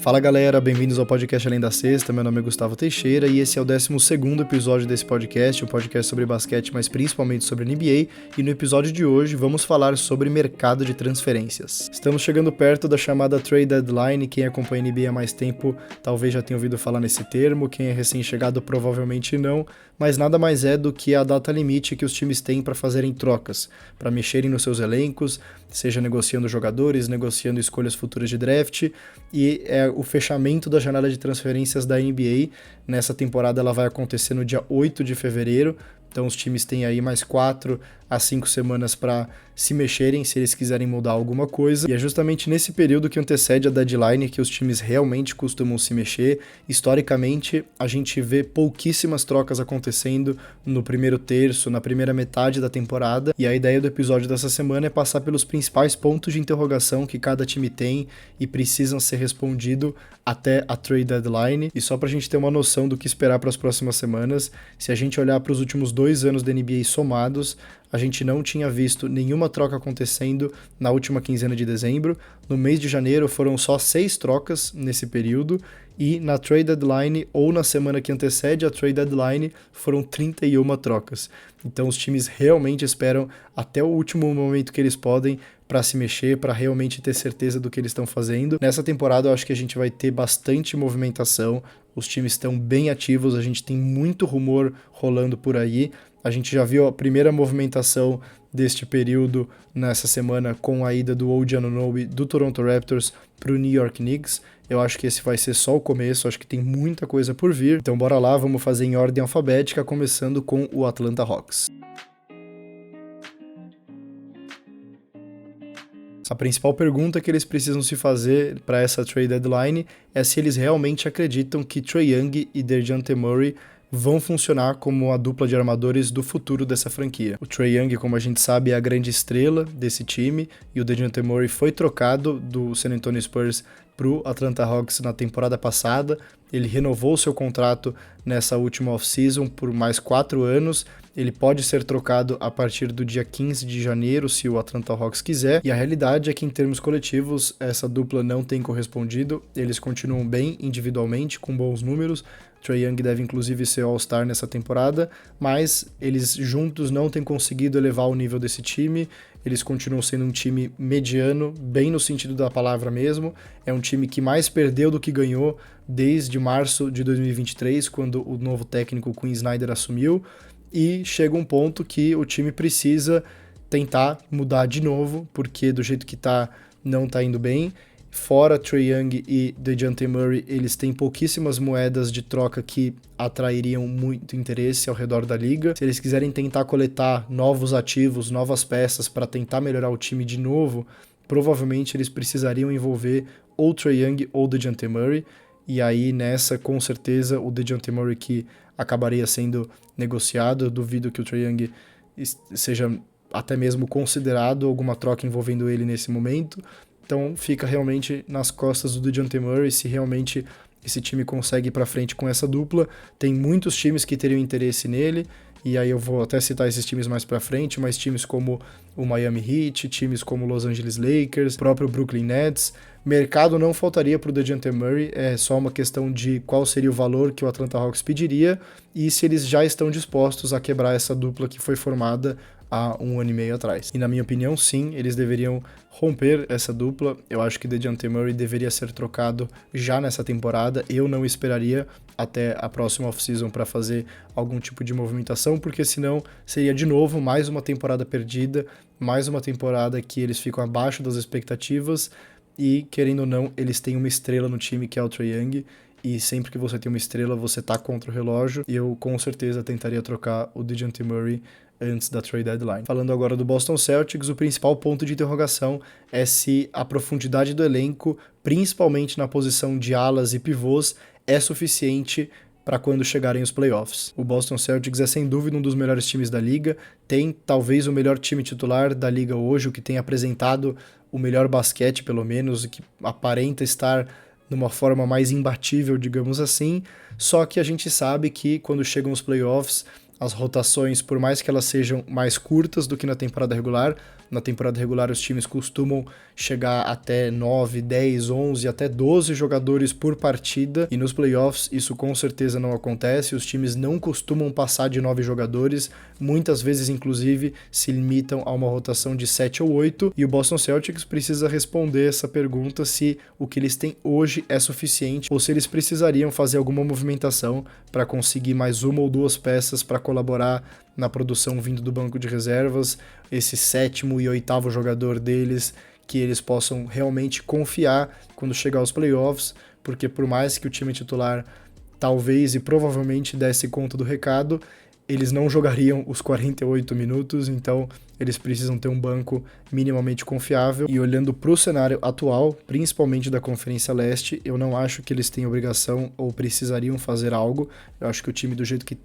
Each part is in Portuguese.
Fala galera, bem-vindos ao podcast Além da Sexta, meu nome é Gustavo Teixeira e esse é o 12º episódio desse podcast, um podcast sobre basquete, mas principalmente sobre NBA, e no episódio de hoje vamos falar sobre mercado de transferências. Estamos chegando perto da chamada Trade Deadline, quem acompanha a NBA há mais tempo talvez já tenha ouvido falar nesse termo, quem é recém-chegado provavelmente não, mas nada mais é do que a data limite que os times têm para fazerem trocas, para mexerem nos seus elencos, seja negociando jogadores, negociando escolhas futuras de draft, e é o fechamento da janela de transferências da NBA. Nessa temporada ela vai acontecer no dia 8 de fevereiro, então os times têm aí mais 4 a 5 semanas para se mexerem, se eles quiserem mudar alguma coisa. E é justamente nesse período que antecede a deadline que os times realmente costumam se mexer. Historicamente, a gente vê pouquíssimas trocas acontecendo no primeiro terço, na primeira metade da temporada. E a ideia do episódio dessa semana é passar pelos principais pontos de interrogação que cada time tem e precisam ser respondidos até a trade deadline. E só pra gente ter uma noção do que esperar para as próximas semanas, se a gente olhar para os últimos 2 anos da NBA somados, a gente não tinha visto nenhuma troca acontecendo na última quinzena de dezembro. No mês de janeiro foram só 6 trocas nesse período, e na trade deadline ou na semana que antecede a trade deadline foram 31 trocas. Então os times realmente esperam até o último momento que eles podem para se mexer, para realmente ter certeza do que eles estão fazendo. Nessa temporada eu acho que a gente vai ter bastante movimentação, os times estão bem ativos, a gente tem muito rumor rolando por aí. A gente já viu a primeira movimentação deste período nessa semana com a ida do OG Anunoby do Toronto Raptors para o New York Knicks. Eu acho que esse vai ser só o começo, acho que tem muita coisa por vir. Então bora lá, vamos fazer em ordem alfabética, começando com o Atlanta Hawks. A principal pergunta que eles precisam se fazer para essa trade deadline é se eles realmente acreditam que Trae Young e DeJounte Murray vão funcionar como a dupla de armadores do futuro dessa franquia. O Trae Young, como a gente sabe, é a grande estrela desse time, e o DeJounte Murray foi trocado do San Antonio Spurs para o Atlanta Hawks na temporada passada. Ele renovou seu contrato nessa última off-season por mais 4 anos. Ele pode ser trocado a partir do dia 15 de janeiro, se o Atlanta Hawks quiser. E a realidade é que, em termos coletivos, essa dupla não tem correspondido. Eles continuam bem individualmente, com bons números. Trae Young deve inclusive ser All-Star nessa temporada, mas eles juntos não têm conseguido elevar o nível desse time. Eles continuam sendo um time mediano, bem no sentido da palavra mesmo. É um time que mais perdeu do que ganhou desde março de 2023, quando o novo técnico Quinn Snyder assumiu. E chega um ponto que o time precisa tentar mudar de novo, porque do jeito que tá, não tá indo bem. Fora Trae Young e DeJounte Murray, eles têm pouquíssimas moedas de troca que atrairiam muito interesse ao redor da liga. Se eles quiserem tentar coletar novos ativos, novas peças para tentar melhorar o time de novo, provavelmente eles precisariam envolver ou Trae Young ou DeJounte Murray. E aí nessa, com certeza, o DeJounte Murray que acabaria sendo negociado. Eu duvido que o Trae Young seja até mesmo considerado alguma troca envolvendo ele nesse momento. Então fica realmente nas costas do DeJounte Murray se realmente esse time consegue ir para frente com essa dupla. Tem muitos times que teriam interesse nele, e aí eu vou até citar esses times mais para frente, mas times como o Miami Heat, times como o Los Angeles Lakers, o próprio Brooklyn Nets. Mercado não faltaria para o DeJounte Murray, é só uma questão de qual seria o valor que o Atlanta Hawks pediria e se eles já estão dispostos a quebrar essa dupla que foi formada há 1 ano e meio atrás. E na minha opinião, sim, eles deveriam romper essa dupla. Eu acho que DeJounte Murray deveria ser trocado já nessa temporada. Eu não esperaria até a próxima off-season para fazer algum tipo de movimentação, porque senão seria de novo mais uma temporada perdida, mais uma temporada que eles ficam abaixo das expectativas e, querendo ou não, eles têm uma estrela no time que é o Trae Young. E sempre que você tem uma estrela, você tá contra o relógio. E eu com certeza tentaria trocar o DeJounte Murray antes da trade deadline. Falando agora do Boston Celtics, o principal ponto de interrogação é se a profundidade do elenco, principalmente na posição de alas e pivôs, é suficiente para quando chegarem os playoffs. O Boston Celtics é sem dúvida um dos melhores times da liga, tem talvez o melhor time titular da liga hoje, o que tem apresentado o melhor basquete, pelo menos, que aparenta estar numa forma mais imbatível, digamos assim. Só que a gente sabe que quando chegam os playoffs, as rotações, por mais que elas sejam mais curtas do que na temporada regular. Na temporada regular, os times costumam chegar até 9, 10, 11, até 12 jogadores por partida, e nos playoffs isso com certeza não acontece. Os times não costumam passar de 9 jogadores, muitas vezes, inclusive, se limitam a uma rotação de 7 ou 8, e o Boston Celtics precisa responder essa pergunta se o que eles têm hoje é suficiente, ou se eles precisariam fazer alguma movimentação para conseguir mais uma ou duas peças para colaborar na produção vindo do banco de reservas, esse 7º e 8º jogador deles, que eles possam realmente confiar quando chegar aos playoffs, porque por mais que o time titular talvez e provavelmente desse conta do recado, eles não jogariam os 48 minutos, então eles precisam ter um banco minimamente confiável. E olhando para o cenário atual, principalmente da Conferência Leste, eu não acho que eles têm obrigação ou precisariam fazer algo. Eu acho que o time do jeito que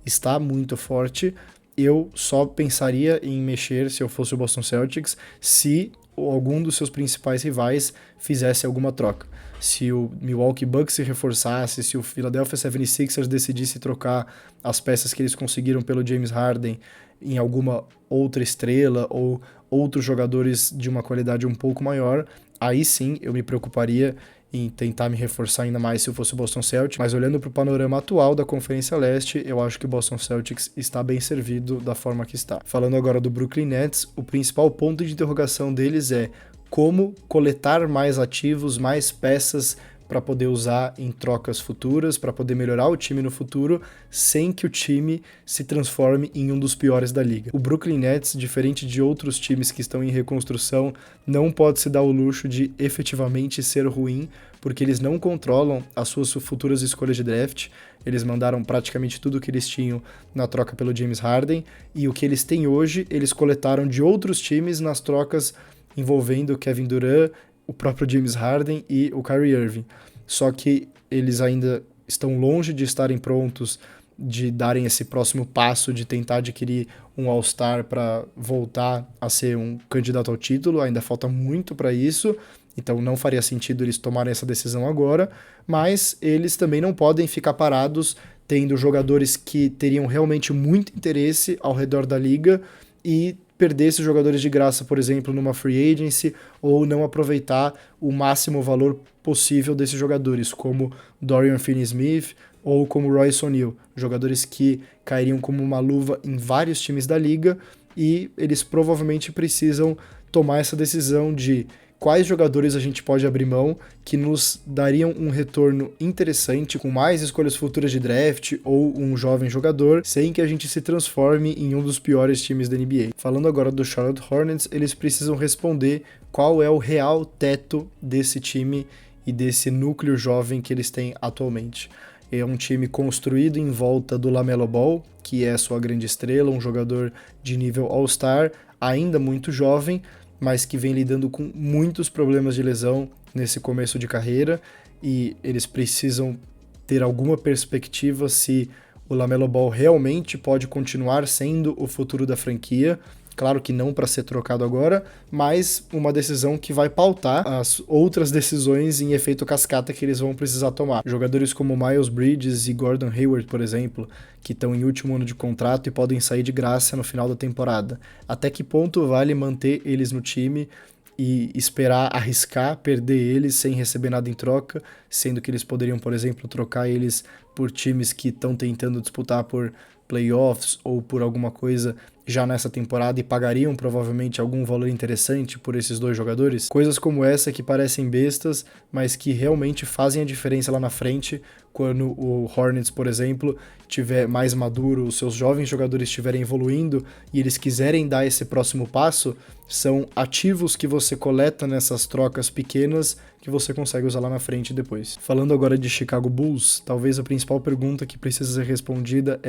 está muito forte. Eu só pensaria em mexer, se eu fosse o Boston Celtics, se algum dos seus principais rivais fizesse alguma troca. Se o Milwaukee Bucks se reforçasse, se o Philadelphia 76ers decidisse trocar as peças que eles conseguiram pelo James Harden em alguma outra estrela ou outros jogadores de uma qualidade um pouco maior, aí sim eu me preocuparia em tentar me reforçar ainda mais se eu fosse o Boston Celtics, mas olhando para o panorama atual da Conferência Leste, eu acho que o Boston Celtics está bem servido da forma que está. Falando agora do Brooklyn Nets, o principal ponto de interrogação deles é como coletar mais ativos, mais peças para poder usar em trocas futuras, para poder melhorar o time no futuro, sem que o time se transforme em um dos piores da liga. O Brooklyn Nets, diferente de outros times que estão em reconstrução, não pode se dar o luxo de efetivamente ser ruim, porque eles não controlam as suas futuras escolhas de draft. Eles mandaram praticamente tudo que eles tinham na troca pelo James Harden, e o que eles têm hoje, eles coletaram de outros times nas trocas envolvendo Kevin Durant, o próprio James Harden e o Kyrie Irving. Só que eles ainda estão longe de estarem prontos de darem esse próximo passo de tentar adquirir um All-Star para voltar a ser um candidato ao título. Ainda falta muito para isso, então não faria sentido eles tomarem essa decisão agora, mas eles também não podem ficar parados tendo jogadores que teriam realmente muito interesse ao redor da liga e perder esses jogadores de graça, por exemplo, numa free agency, ou não aproveitar o máximo valor possível desses jogadores, como Dorian Finney-Smith ou como Royce O'Neal, jogadores que cairiam como uma luva em vários times da liga, e eles provavelmente precisam tomar essa decisão de quais jogadores a gente pode abrir mão que nos dariam um retorno interessante com mais escolhas futuras de draft ou um jovem jogador, sem que a gente se transforme em um dos piores times da NBA. Falando agora do Charlotte Hornets, eles precisam responder qual é o real teto desse time e desse núcleo jovem que eles têm atualmente. É um time construído em volta do LaMelo Ball, que é sua grande estrela, um jogador de nível All-Star, ainda muito jovem, mas que vem lidando com muitos problemas de lesão nesse começo de carreira, e eles precisam ter alguma perspectiva se o LaMelo Ball realmente pode continuar sendo o futuro da franquia. Claro que não para ser trocado agora, mas uma decisão que vai pautar as outras decisões em efeito cascata que eles vão precisar tomar. Jogadores como Miles Bridges e Gordon Hayward, por exemplo, que estão em último ano de contrato e podem sair de graça no final da temporada. Até que ponto vale manter eles no time e esperar arriscar perder eles sem receber nada em troca, sendo que eles poderiam, por exemplo, trocar eles por times que estão tentando disputar por playoffs ou por alguma coisa já nessa temporada e pagariam provavelmente algum valor interessante por esses dois jogadores. Coisas como essa que parecem bestas, mas que realmente fazem a diferença lá na frente, quando o Hornets, por exemplo, tiver mais maduro, os seus jovens jogadores estiverem evoluindo e eles quiserem dar esse próximo passo, são ativos que você coleta nessas trocas pequenas que você consegue usar lá na frente depois. Falando agora de Chicago Bulls, talvez a principal pergunta que precisa ser respondida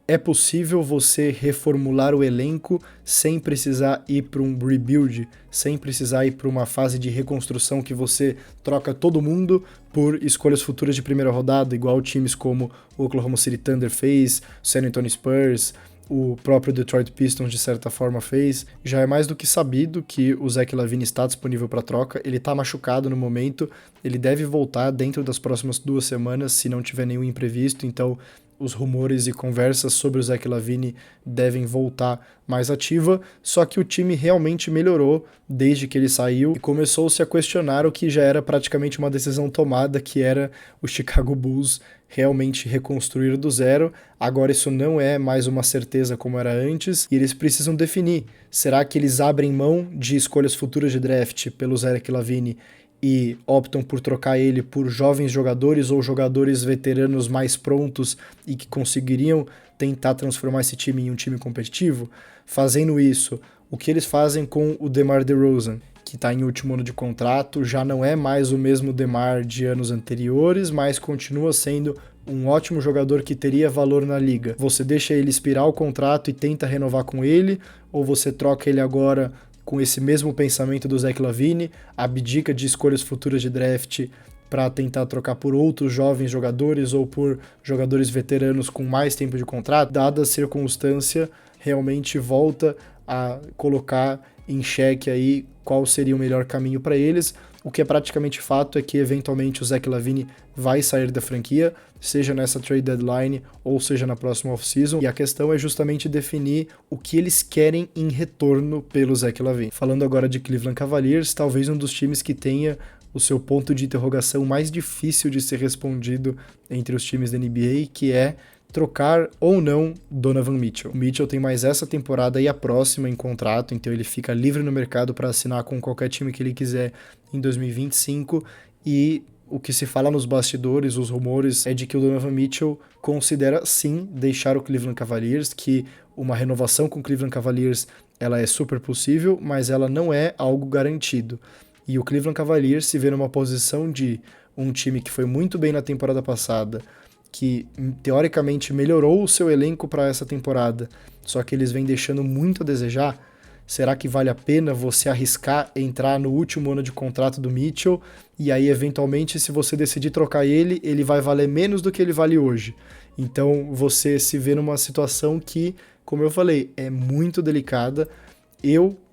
é possível você reformular o elenco sem precisar ir para um rebuild, sem precisar ir para uma fase de reconstrução que você troca todo mundo por escolhas futuras de primeira rodada, igual times como o Oklahoma City Thunder fez, o San Antonio Spurs, o próprio Detroit Pistons de certa forma fez. Já é mais do que sabido que o Zach LaVine está disponível para troca, ele está machucado no momento, ele deve voltar dentro das próximas 2 semanas se não tiver nenhum imprevisto, então os rumores e conversas sobre o Zach LaVine devem voltar mais ativa, só que o time realmente melhorou desde que ele saiu e começou-se a questionar o que já era praticamente uma decisão tomada, que era o Chicago Bulls realmente reconstruir do zero. Agora isso não é mais uma certeza como era antes, e eles precisam definir, será que eles abrem mão de escolhas futuras de draft pelo Zach LaVine e optam por trocar ele por jovens jogadores ou jogadores veteranos mais prontos e que conseguiriam tentar transformar esse time em um time competitivo? Fazendo isso, o que eles fazem com o DeMar DeRozan, que está em último ano de contrato, já não é mais o mesmo DeMar de anos anteriores, mas continua sendo um ótimo jogador que teria valor na liga. Você deixa ele expirar o contrato e tenta renovar com ele, ou você troca ele agora com esse mesmo pensamento do Zach LaVine, abdica de escolhas futuras de draft para tentar trocar por outros jovens jogadores ou por jogadores veteranos com mais tempo de contrato? Dada a circunstância, realmente volta a colocar em xeque aí qual seria o melhor caminho para eles. O que é praticamente fato é que eventualmente o Zach LaVine vai sair da franquia, seja nessa trade deadline ou seja na próxima off-season, e a questão é justamente definir o que eles querem em retorno pelo Zach LaVine. Falando agora de Cleveland Cavaliers, talvez um dos times que tenha o seu ponto de interrogação mais difícil de ser respondido entre os times da NBA, que é trocar ou não Donovan Mitchell. O Mitchell tem mais essa temporada e a próxima em contrato, então ele fica livre no mercado para assinar com qualquer time que ele quiser em 2025, e o que se fala nos bastidores, os rumores, é de que o Donovan Mitchell considera sim deixar o Cleveland Cavaliers, que uma renovação com o Cleveland Cavaliers ela é super possível, mas ela não é algo garantido. E o Cleveland Cavaliers se vê numa posição de um time que foi muito bem na temporada passada, que teoricamente melhorou o seu elenco para essa temporada, só que eles vêm deixando muito a desejar. Será que vale a pena você arriscar entrar no último ano de contrato do Mitchell e aí eventualmente, se você decidir trocar ele, ele vai valer menos do que ele vale hoje? Então você se vê numa situação que, como eu falei, é muito delicada.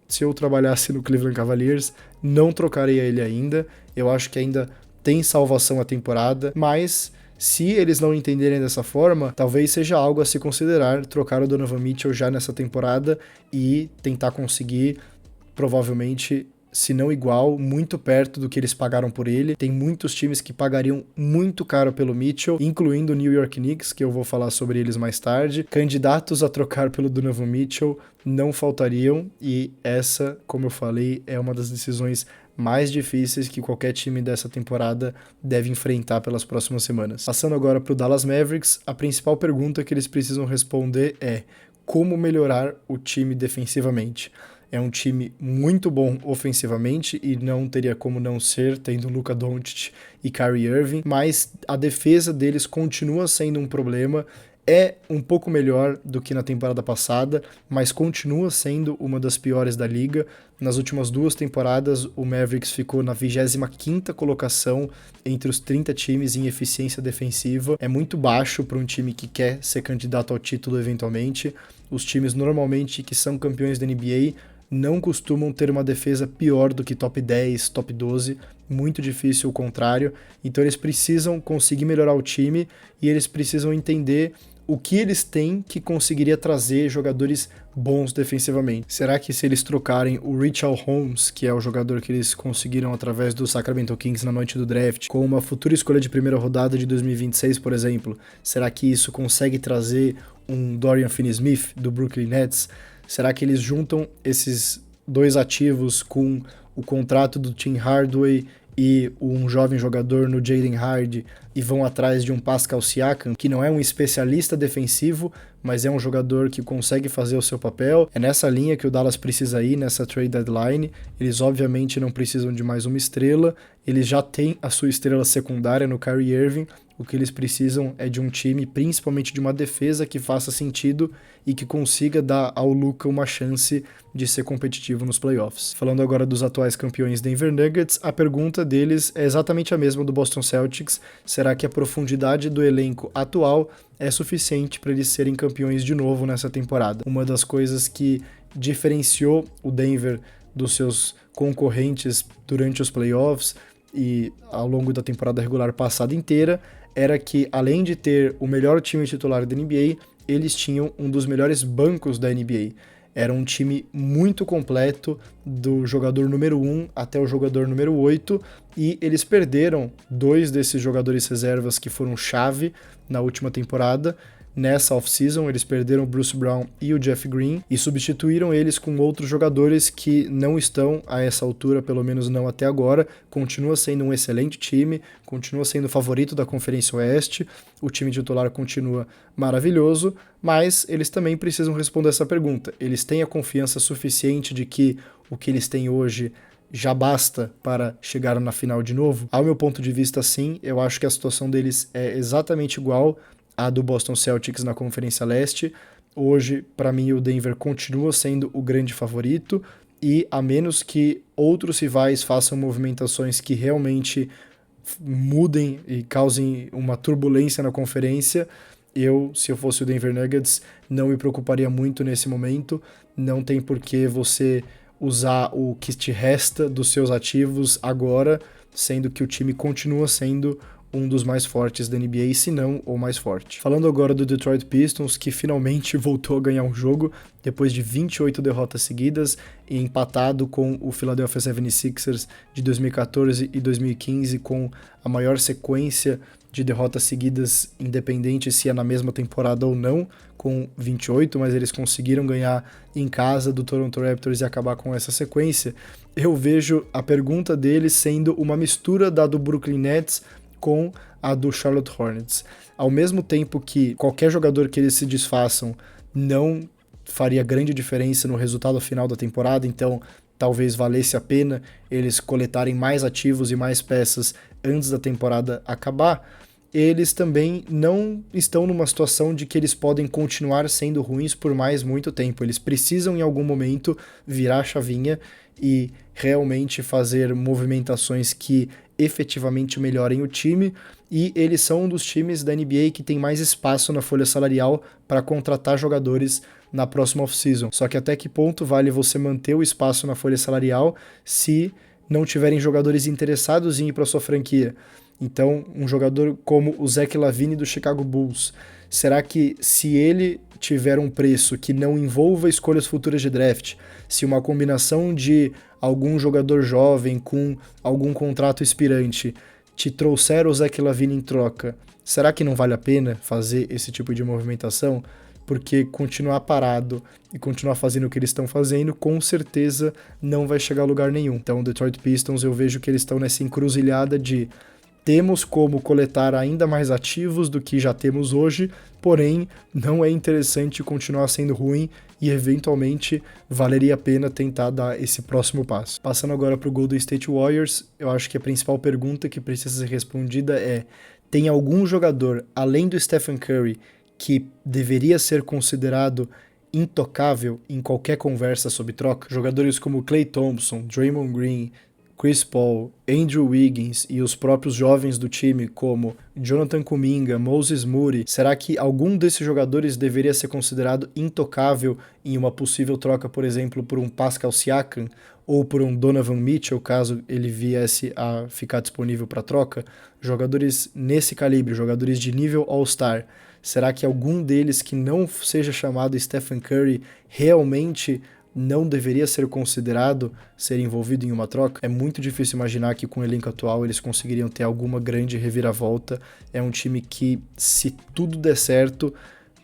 Se eu trabalhasse no Cleveland Cavaliers, não trocaria ele ainda. Eu acho que ainda tem salvação a temporada, mas se eles não entenderem dessa forma, talvez seja algo a se considerar trocar o Donovan Mitchell já nessa temporada e tentar conseguir, provavelmente, se não igual, muito perto do que eles pagaram por ele. Tem muitos times que pagariam muito caro pelo Mitchell, incluindo o New York Knicks, que eu vou falar sobre eles mais tarde. Candidatos a trocar pelo Donovan Mitchell não faltariam, e essa, como eu falei, é uma das decisões mais difíceis que qualquer time dessa temporada deve enfrentar pelas próximas semanas. Passando agora para o Dallas Mavericks, a principal pergunta que eles precisam responder é como melhorar o time defensivamente. É um time muito bom ofensivamente e não teria como não ser, tendo Luka Doncic e Kyrie Irving, mas a defesa deles continua sendo um problema. É um pouco melhor do que na temporada passada, mas continua sendo uma das piores da liga. Nas últimas 2 temporadas, o Mavericks ficou na 25ª colocação entre os 30 times em eficiência defensiva. É muito baixo para um time que quer ser candidato ao título eventualmente. Os times normalmente que são campeões da NBA não costumam ter uma defesa pior do que top 10, top 12, muito difícil o contrário. Então eles precisam conseguir melhorar o time e eles precisam entender o que eles têm que conseguiria trazer jogadores bons defensivamente. Será que se eles trocarem o Richard Holmes, que é o jogador que eles conseguiram através do Sacramento Kings na noite do draft, com uma futura escolha de primeira rodada de 2026, por exemplo, será que isso consegue trazer um Dorian Finney-Smith do Brooklyn Nets? Será que eles juntam esses 2 ativos com o contrato do Tim Hardaway e um jovem jogador no Jaden Hardy e vão atrás de um Pascal Siakam, que não é um especialista defensivo, mas é um jogador que consegue fazer o seu papel? É nessa linha que o Dallas precisa ir nessa trade deadline. Eles obviamente não precisam de mais uma estrela, eles já têm a sua estrela secundária no Kyrie Irving. O que eles precisam é de um time, principalmente de uma defesa que faça sentido e que consiga dar ao Luka uma chance de ser competitivo nos playoffs. Falando agora dos atuais campeões Denver Nuggets, a pergunta deles é exatamente a mesma do Boston Celtics. Será que a profundidade do elenco atual é suficiente para eles serem campeões de novo nessa temporada? Uma das coisas que diferenciou o Denver dos seus concorrentes durante os playoffs e ao longo da temporada regular passada inteira era que, além de ter o melhor time titular da NBA, eles tinham um dos melhores bancos da NBA. Era um time muito completo, do jogador número 1 até o jogador número 8, e eles perderam 2 desses jogadores reservas que foram chave na última temporada. Nessa off-season, eles perderam o Bruce Brown e o Jeff Green e substituíram eles com outros jogadores que não estão a essa altura, pelo menos não até agora. Continua sendo um excelente time, continua sendo o favorito da Conferência Oeste, o time titular continua maravilhoso, mas eles também precisam responder essa pergunta. Eles têm a confiança suficiente de que o que eles têm hoje já basta para chegar na final de novo? Ao meu ponto de vista, sim. Eu acho que a situação deles é exatamente igual a do Boston Celtics na Conferência Leste. Hoje, para mim, o Denver continua sendo o grande favorito, e a menos que outros rivais façam movimentações que realmente mudem e causem uma turbulência na conferência, se eu fosse o Denver Nuggets, não me preocuparia muito nesse momento. Não tem por que você usar o que te resta dos seus ativos agora, sendo que o time continua sendo um dos mais fortes da NBA, se não o mais forte. Falando agora do Detroit Pistons, que finalmente voltou a ganhar um jogo depois de 28 derrotas seguidas, e empatado com o Philadelphia 76ers de 2014 e 2015, com a maior sequência de derrotas seguidas, independente se é na mesma temporada ou não, com 28, mas eles conseguiram ganhar em casa do Toronto Raptors e acabar com essa sequência. Eu vejo a pergunta deles sendo uma mistura da do Brooklyn Nets com a do Charlotte Hornets. Ao mesmo tempo que qualquer jogador que eles se desfaçam não faria grande diferença no resultado final da temporada, então talvez valesse a pena eles coletarem mais ativos e mais peças antes da temporada acabar, eles também não estão numa situação de que eles podem continuar sendo ruins por mais muito tempo. Eles precisam, em algum momento, virar a chavinha e realmente fazer movimentações que efetivamente melhorem o time, e eles são um dos times da NBA que tem mais espaço na folha salarial para contratar jogadores na próxima off-season. Só que até que ponto vale você manter o espaço na folha salarial se não tiverem jogadores interessados em ir para sua franquia? Então, um jogador como o Zach LaVine do Chicago Bulls, será que, se ele tiver um preço que não envolva escolhas futuras de draft, se uma combinação de algum jogador jovem com algum contrato expirante te trouxer o Zach LaVine em troca, será que não vale a pena fazer esse tipo de movimentação? Porque continuar parado e continuar fazendo o que eles estão fazendo, com certeza não vai chegar a lugar nenhum. Então, o Detroit Pistons, eu vejo que eles estão nessa encruzilhada de temos como coletar ainda mais ativos do que já temos hoje, porém não é interessante continuar sendo ruim e eventualmente valeria a pena tentar dar esse próximo passo. Passando agora para o Golden State Warriors, eu acho que a principal pergunta que precisa ser respondida é: tem algum jogador além do Stephen Curry que deveria ser considerado intocável em qualquer conversa sobre troca? Jogadores como Klay Thompson, Draymond Green, Chris Paul, Andrew Wiggins e os próprios jovens do time como Jonathan Kuminga, Moses Moody, será que algum desses jogadores deveria ser considerado intocável em uma possível troca, por exemplo, por um Pascal Siakam ou por um Donovan Mitchell, caso ele viesse a ficar disponível para troca? Jogadores nesse calibre, jogadores de nível All-Star, será que algum deles que não seja chamado Stephen Curry realmente não deveria ser considerado ser envolvido em uma troca? É muito difícil imaginar que com o elenco atual eles conseguiriam ter alguma grande reviravolta. É um time que, se tudo der certo,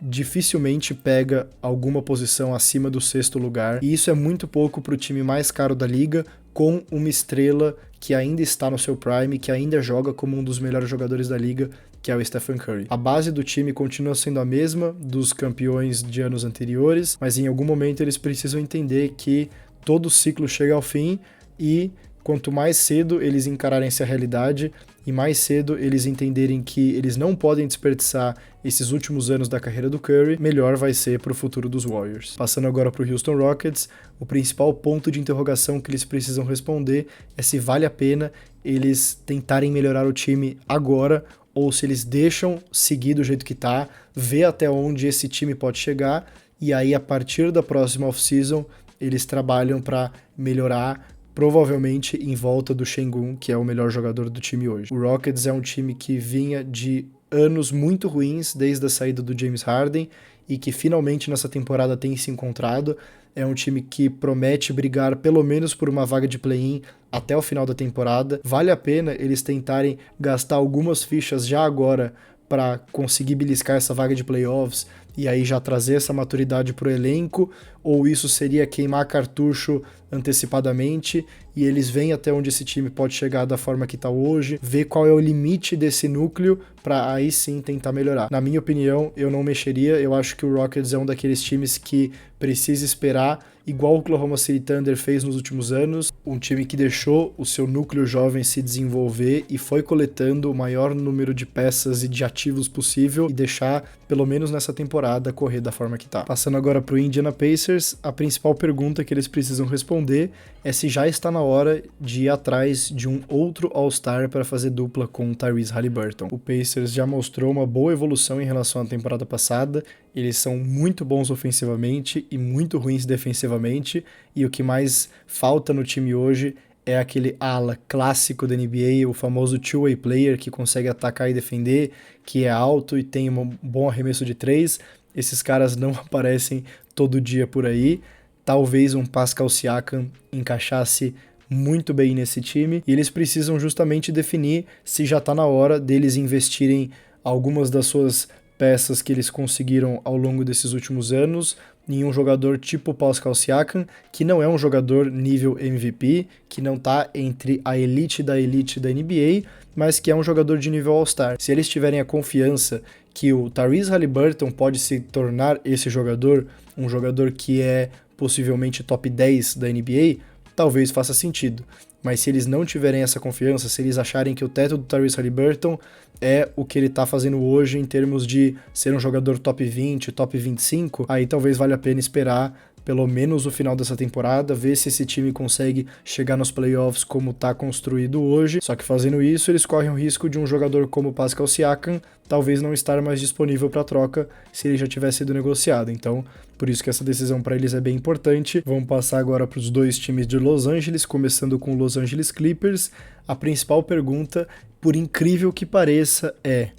dificilmente pega alguma posição acima do 6º lugar, e isso é muito pouco para o time mais caro da liga, com uma estrela que ainda está no seu prime, que ainda joga como um dos melhores jogadores da liga, que é o Stephen Curry. A base do time continua sendo a mesma dos campeões de anos anteriores, mas em algum momento eles precisam entender que todo ciclo chega ao fim, e quanto mais cedo eles encararem essa realidade e mais cedo eles entenderem que eles não podem desperdiçar esses últimos anos da carreira do Curry, melhor vai ser para o futuro dos Warriors. Passando agora para o Houston Rockets, o principal ponto de interrogação que eles precisam responder é se vale a pena eles tentarem melhorar o time agora, ou se eles deixam seguir do jeito que tá, ver até onde esse time pode chegar, e aí a partir da próxima off-season eles trabalham para melhorar, provavelmente em volta do Sengun, que é o melhor jogador do time hoje. O Rockets é um time que vinha de anos muito ruins desde a saída do James Harden e que finalmente nessa temporada tem se encontrado. É um time que promete brigar pelo menos por uma vaga de play-in até o final da temporada. Vale a pena eles tentarem gastar algumas fichas já agora para conseguir beliscar essa vaga de playoffs e aí já trazer essa maturidade para o elenco, ou isso seria queimar cartucho antecipadamente e eles veem até onde esse time pode chegar da forma que está hoje, ver qual é o limite desse núcleo para aí sim tentar melhorar. Na minha opinião, eu não mexeria, eu acho que o Rockets é um daqueles times que precisa esperar, igual o Oklahoma City Thunder fez nos últimos anos, um time que deixou o seu núcleo jovem se desenvolver e foi coletando o maior número de peças e de ativos possível e deixar, pelo menos nessa temporada, correr da forma que tá. Passando agora pro Indiana Pacers, a principal pergunta que eles precisam responder é se já está na hora de ir atrás de um outro All-Star para fazer dupla com o Tyrese Haliburton. O Pacers já mostrou uma boa evolução em relação à temporada passada, eles são muito bons ofensivamente e muito ruins defensivamente, e o que mais falta no time hoje é aquele ala clássico da NBA, o famoso two-way player que consegue atacar e defender, que é alto e tem um bom arremesso de três. Esses caras não aparecem todo dia por aí. Talvez um Pascal Siakam encaixasse muito bem nesse time, e eles precisam justamente definir se já está na hora deles investirem algumas das suas peças que eles conseguiram ao longo desses últimos anos em um jogador tipo Pascal Siakam, que não é um jogador nível MVP, que não está entre a elite da NBA, mas que é um jogador de nível All-Star. Se eles tiverem a confiança que o Tyrese Haliburton pode se tornar esse jogador, um jogador que é possivelmente top 10 da NBA, talvez faça sentido. Mas se eles não tiverem essa confiança, se eles acharem que o teto do Tyrese Haliburton é o que ele tá fazendo hoje em termos de ser um jogador top 20, top 25, aí talvez valha a pena esperar pelo menos o final dessa temporada, ver se esse time consegue chegar nos playoffs como tá construído hoje. Só que fazendo isso, eles correm o risco de um jogador como Pascal Siakam talvez não estar mais disponível para troca se ele já tivesse sido negociado. Então, por isso que essa decisão para eles é bem importante. Vamos passar agora para os dois times de Los Angeles, começando com o Los Angeles Clippers. A principal pergunta, por incrível que pareça, é: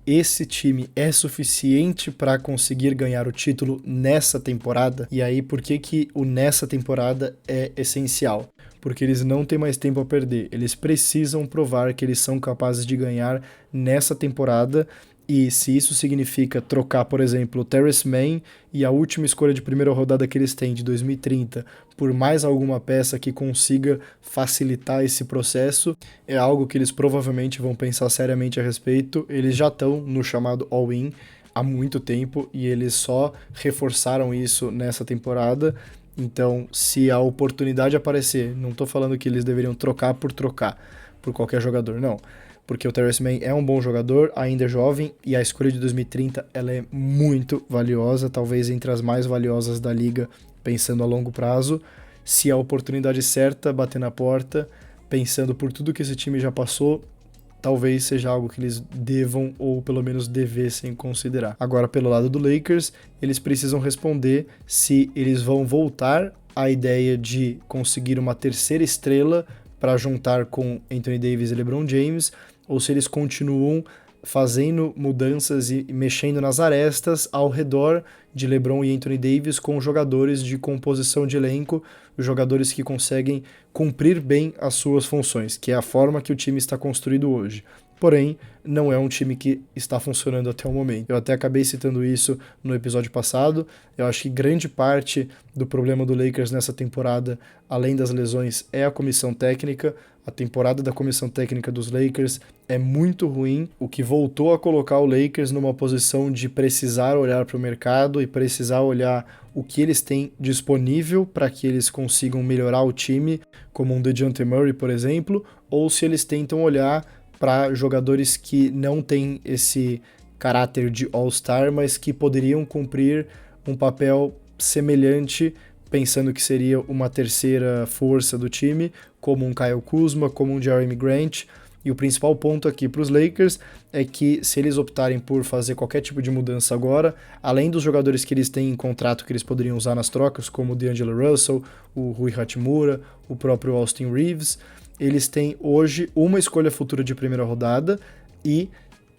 esse time é suficiente para conseguir ganhar o título nessa temporada? E aí, por que o nessa temporada é essencial? Porque eles não têm mais tempo a perder. Eles precisam provar que eles são capazes de ganhar nessa temporada. E se isso significa trocar, por exemplo, o Terrence Mann e a última escolha de primeira rodada que eles têm, de 2030, por mais alguma peça que consiga facilitar esse processo, é algo que eles provavelmente vão pensar seriamente a respeito. Eles já estão no chamado all-in há muito tempo e eles só reforçaram isso nessa temporada. Então, se a oportunidade aparecer, não estou falando que eles deveriam trocar por qualquer jogador, não. Porque o Terrence Mann é um bom jogador, ainda é jovem, e a escolha de 2030 ela é muito valiosa, talvez entre as mais valiosas da liga, pensando a longo prazo. Se a oportunidade certa bater na porta, pensando por tudo que esse time já passou, talvez seja algo que eles devam ou pelo menos devessem considerar. Agora, pelo lado do Lakers, eles precisam responder se eles vão voltar à ideia de conseguir uma terceira estrela para juntar com Anthony Davis e LeBron James, ou se eles continuam fazendo mudanças e mexendo nas arestas ao redor de LeBron e Anthony Davis com jogadores de composição de elenco, jogadores que conseguem cumprir bem as suas funções, que é a forma que o time está construído hoje. Porém, não é um time que está funcionando até o momento. Eu até acabei citando isso no episódio passado. Eu acho que grande parte do problema do Lakers nessa temporada, além das lesões, é a comissão técnica. A temporada da comissão técnica dos Lakers é muito ruim, o que voltou a colocar o Lakers numa posição de precisar olhar para o mercado e precisar olhar o que eles têm disponível para que eles consigam melhorar o time, como um DeJounte Murray, por exemplo, ou se eles tentam olhar para jogadores que não têm esse caráter de All-Star, mas que poderiam cumprir um papel semelhante, pensando que seria uma terceira força do time, como um Kyle Kuzma, como um Jeremy Grant. E o principal ponto aqui para os Lakers é que se eles optarem por fazer qualquer tipo de mudança agora, além dos jogadores que eles têm em contrato que eles poderiam usar nas trocas, como o D'Angelo Russell, o Rui Hachimura, o próprio Austin Reeves, eles têm hoje uma escolha futura de primeira rodada e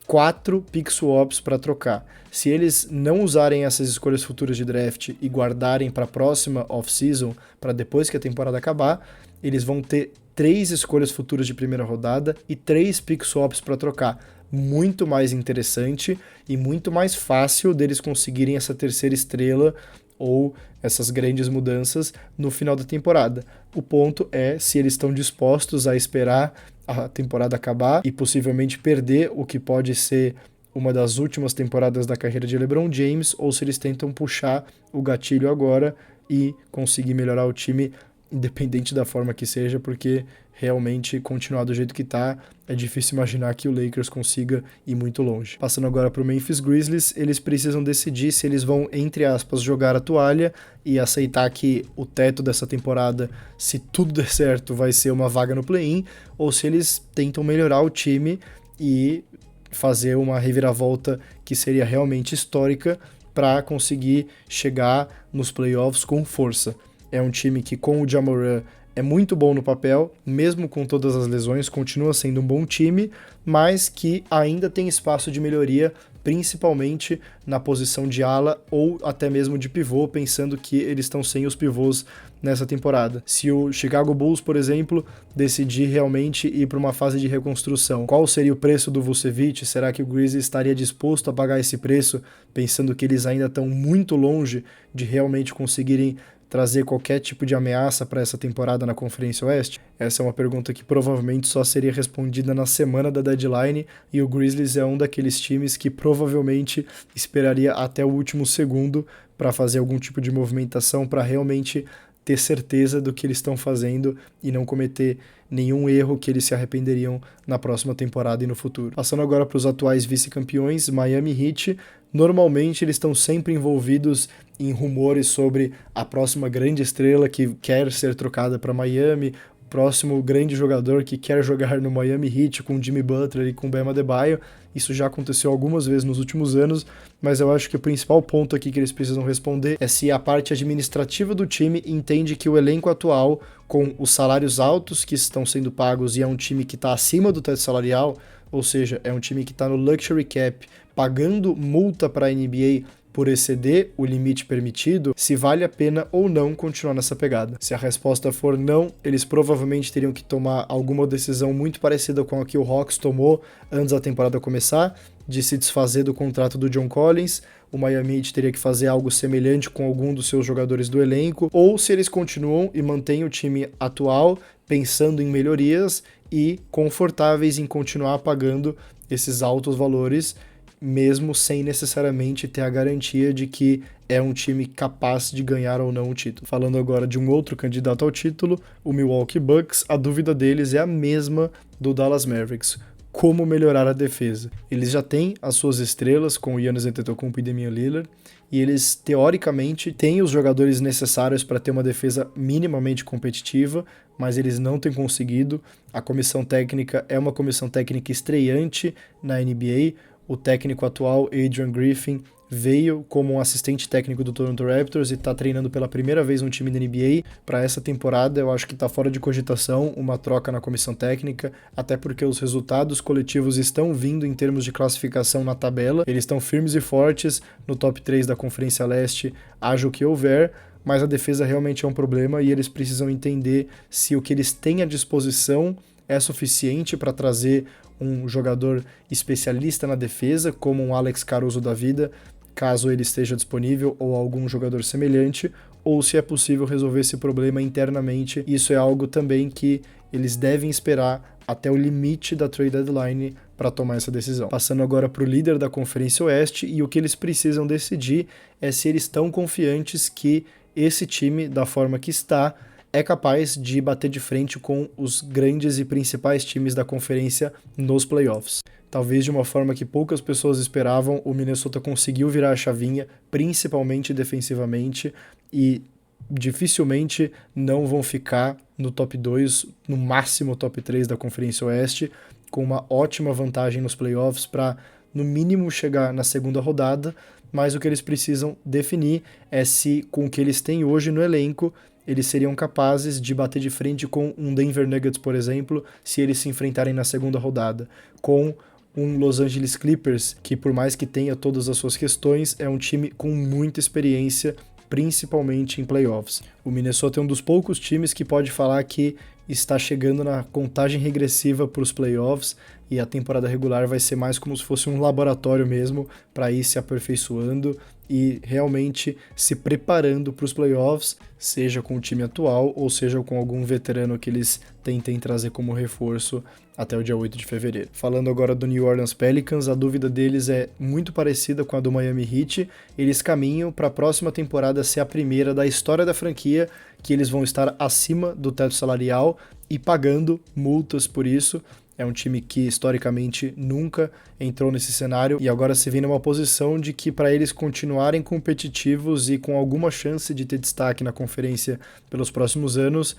4 pick swaps para trocar. Se eles não usarem essas escolhas futuras de draft e guardarem para a próxima off-season, para depois que a temporada acabar, eles vão ter 3 escolhas futuras de primeira rodada e 3 pick swaps para trocar. Muito mais interessante e muito mais fácil deles conseguirem essa terceira estrela ou essas grandes mudanças no final da temporada. O ponto é se eles estão dispostos a esperar a temporada acabar e possivelmente perder o que pode ser uma das últimas temporadas da carreira de LeBron James, ou se eles tentam puxar o gatilho agora e conseguir melhorar o time, independente da forma que seja, porque realmente continuar do jeito que tá, é difícil imaginar que o Lakers consiga ir muito longe. Passando agora para o Memphis Grizzlies, eles precisam decidir se eles vão, entre aspas, jogar a toalha e aceitar que o teto dessa temporada, se tudo der certo, vai ser uma vaga no play-in, ou se eles tentam melhorar o time e fazer uma reviravolta que seria realmente histórica para conseguir chegar nos playoffs com força. É um time que, com o Ja Morant, é muito bom no papel, mesmo com todas as lesões, continua sendo um bom time, mas que ainda tem espaço de melhoria, principalmente na posição de ala ou até mesmo de pivô, pensando que eles estão sem os pivôs nessa temporada. Se o Chicago Bulls, por exemplo, decidir realmente ir para uma fase de reconstrução, qual seria o preço do Vucevic? Será que o Grizzlies estaria disposto a pagar esse preço, pensando que eles ainda estão muito longe de realmente conseguirem trazer qualquer tipo de ameaça para essa temporada na Conferência Oeste? Essa é uma pergunta que provavelmente só seria respondida na semana da deadline, e o Grizzlies é um daqueles times que provavelmente esperaria até o último segundo para fazer algum tipo de movimentação para realmente ter certeza do que eles estão fazendo e não cometer nenhum erro que eles se arrependeriam na próxima temporada e no futuro. Passando agora para os atuais vice-campeões, Miami Heat. Normalmente eles estão sempre envolvidos em rumores sobre a próxima grande estrela que quer ser trocada para Miami, o próximo grande jogador que quer jogar no Miami Heat com Jimmy Butler e com Bam Adebayo. Isso já aconteceu algumas vezes nos últimos anos, mas eu acho que o principal ponto aqui que eles precisam responder é se a parte administrativa do time entende que o elenco atual, com os salários altos que estão sendo pagos e é um time que está acima do teto salarial, ou seja, é um time que está no luxury cap, pagando multa para a NBA por exceder o limite permitido, se vale a pena ou não continuar nessa pegada. Se a resposta for não, eles provavelmente teriam que tomar alguma decisão muito parecida com a que o Hawks tomou antes da temporada começar, de se desfazer do contrato do John Collins. O Miami Heat teria que fazer algo semelhante com algum dos seus jogadores do elenco, ou se eles continuam e mantêm o time atual, pensando em melhorias e confortáveis em continuar pagando esses altos valores, mesmo sem necessariamente ter a garantia de que é um time capaz de ganhar ou não o título. Falando agora de um outro candidato ao título, o Milwaukee Bucks, a dúvida deles é a mesma do Dallas Mavericks: como melhorar a defesa. Eles já têm as suas estrelas com o Giannis Antetokounmpo e Damian Lillard, e eles teoricamente têm os jogadores necessários para ter uma defesa minimamente competitiva, mas eles não têm conseguido. A comissão técnica é uma comissão técnica estreante na NBA. O técnico atual, Adrian Griffin, veio como um assistente técnico do Toronto Raptors e está treinando pela primeira vez um time da NBA. Para essa temporada, eu acho que está fora de cogitação uma troca na comissão técnica, até porque os resultados coletivos estão vindo em termos de classificação na tabela. Eles estão firmes e fortes no top 3 da Conferência Leste, haja o que houver, mas a defesa realmente é um problema e eles precisam entender se o que eles têm à disposição é suficiente para trazer um jogador especialista na defesa, como um Alex Caruso da vida, caso ele esteja disponível, ou algum jogador semelhante, ou se é possível resolver esse problema internamente. Isso é algo também que eles devem esperar até o limite da trade deadline para tomar essa decisão. Passando agora para o líder da Conferência Oeste, e o que eles precisam decidir é se eles estão confiantes que esse time, da forma que está, é capaz de bater de frente com os grandes e principais times da conferência nos playoffs. Talvez de uma forma que poucas pessoas esperavam, o Minnesota conseguiu virar a chavinha, principalmente defensivamente, e dificilmente não vão ficar no top 2, no máximo top 3 da Conferência Oeste, com uma ótima vantagem nos playoffs para, no mínimo, chegar na segunda rodada, mas o que eles precisam definir é se, com o que eles têm hoje no elenco, eles seriam capazes de bater de frente com um Denver Nuggets, por exemplo, se eles se enfrentarem na segunda rodada, com um Los Angeles Clippers, que por mais que tenha todas as suas questões, é um time com muita experiência, principalmente em playoffs. O Minnesota é um dos poucos times que pode falar que está chegando na contagem regressiva para os playoffs, e a temporada regular vai ser mais como se fosse um laboratório mesmo para ir se aperfeiçoando e realmente se preparando para os playoffs, seja com o time atual ou seja com algum veterano que eles tentem trazer como reforço até o dia 8 de fevereiro. Falando agora do New Orleans Pelicans, a dúvida deles é muito parecida com a do Miami Heat. Eles caminham para a próxima temporada ser a primeira da história da franquia que eles vão estar acima do teto salarial e pagando multas por isso. É um time que historicamente nunca entrou nesse cenário e agora se vê numa posição de que para eles continuarem competitivos e com alguma chance de ter destaque na conferência pelos próximos anos,